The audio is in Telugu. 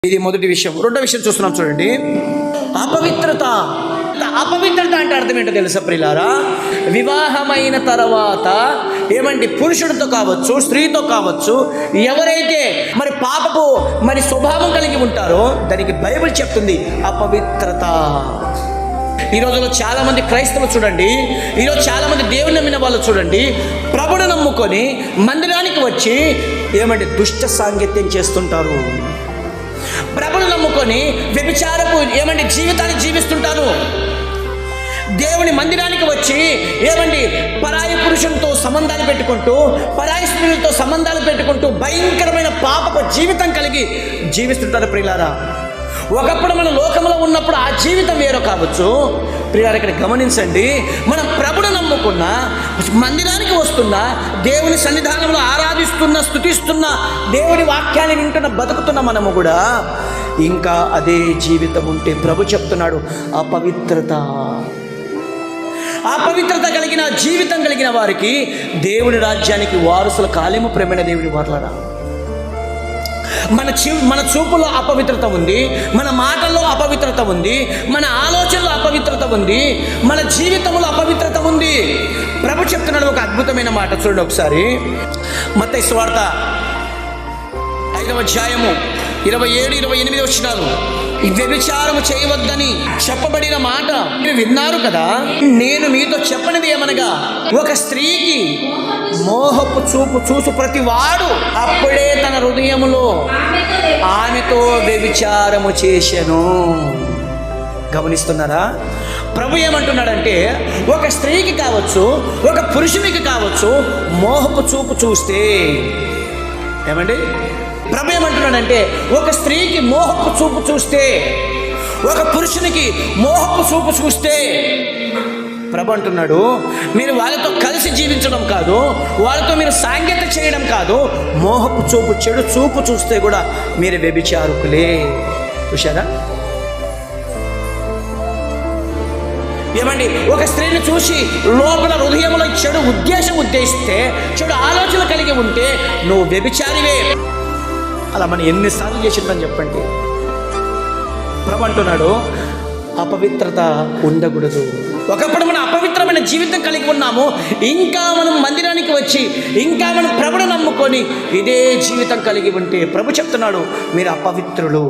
ఇది మొదటి విషయం. రెండో విషయం చూస్తున్నాం చూడండి, అపవిత్రత. అపవిత్రత అంటే అర్థం ఏంటో తెలుసా ప్రియులారా? వివాహమైన తర్వాత ఏమండి పురుషుడితో కావచ్చు, స్త్రీతో కావచ్చు, ఎవరైతే మరి పాపపు మరి స్వభావం కలిగి ఉంటారో దానికి బైబిల్ చెప్తుంది అపవిత్రత. ఈ రోజులో చాలా మంది క్రైస్తవులు చూడండి, ఈరోజు చాలా మంది దేవుని నమ్మిన వాళ్ళు చూడండి, ప్రభువును నమ్ముకొని మందిరానికి వచ్చి ఏమండి దుష్ట సాంగత్యం చేస్తుంటారు. ప్రభువును నమ్ముకొని వ్యభిచారపు ఏమండి జీవితాన్ని జీవిస్తుంటారు. దేవుని మందిరానికి వచ్చి ఏమండి పరాయి పురుషులతో సంబంధాలు పెట్టుకుంటూ, పరాయి స్త్రీలతో సంబంధాలు పెట్టుకుంటూ భయంకరమైన పాపపు జీవితం కలిగి జీవిస్తుంటారు. ప్రియులారా, ఒకప్పుడు మన లోకంలో ఉన్నప్పుడు ఆ జీవితం వేరో కావచ్చు. ప్రియులారా, ఇక్కడ గమనించండి, మనం ప్రభువును నమ్ముకున్న, మందిరానికి వస్తున్న, దేవుని సన్నిధానంలో ఆరాధిస్తున్న, స్తుతిస్తున్న, దేవుని వాక్యాన్ని వింటున్న, బతుకుతున్న మనము కూడా ఇంకా అదే జీవితం ఉంటే ప్రభు చెప్తున్నాడు అపవిత్రత. అపవిత్రత కలిగిన జీవితం కలిగిన వారికి దేవుని రాజ్యానికి వారసులు కాలేము. ప్రేమైన దేవుని వారలారా, మన చూపులో అపవిత్రత ఉంది, మన మాటల్లో అపవిత్రత ఉంది, మన ఆలోచనలో అపవిత్రత ఉంది, మన జీవితంలో అపవిత్రత ఉంది. ప్రభు చెప్తున్నాడు ఒక అద్భుతమైన మాట చూడండి ఒకసారి. మత్తయి సువార్త 5వ అధ్యాయము 27-28 వచనాలు. వ్యభిచారము చేయవద్దని చెప్పబడిన మాట మీరు విన్నారు కదా, నేను మీతో చెప్పనిది ఏమనగా, ఒక స్త్రీకి మోహపు చూపు చూసు ప్రతి వాడు అప్పుడే తన హృదయములో ఆమెతో వ్యభిచారము చేసెను. గమనిస్తున్నారా? ప్రభు ఏమంటున్నాడంటే, ఒక స్త్రీకి కావచ్చు, ఒక పురుషునికి కావచ్చు, మోహపు చూపు చూస్తే ఏమండి, ప్రభు ఏమంటున్నాడంటే, ఒక స్త్రీకి మోహపు చూపు చూస్తే, ఒక పురుషునికి మోహపు చూపు చూస్తే, ప్రభు అంటున్నాడు మీరు వాళ్ళతో కలిసి జీవించడం కాదు, వాళ్ళతో మీరు సాంగత్య చేయడం కాదు, మోహపు చూపు, చెడు చూపు చూస్తే కూడా మీరు వ్యభిచారకులే. చూశారా? ఏమండి, ఒక స్త్రీని చూసి లోపల హృదయంలో చెడు ఉద్దేశం ఉద్దేశిస్తే, చెడు ఆలోచన కలిగి ఉంటే నువ్వు వ్యభిచారివే. అలా మనం ఎన్నిసార్లు చేసిందని చెప్పండి. ప్రభు అంటున్నాడు అపవిత్రత ఉండకూడదు. ఒకప్పుడు మనం అపవిత్రమైన జీవితం కలిగి ఉన్నాము, ఇంకా మనం మందిరానికి వచ్చి, ఇంకా మనం ప్రభువును నమ్ముకొని ఇదే జీవితం కలిగి ఉంటే ప్రభు చెప్తున్నాడు మీరు అపవిత్రులు.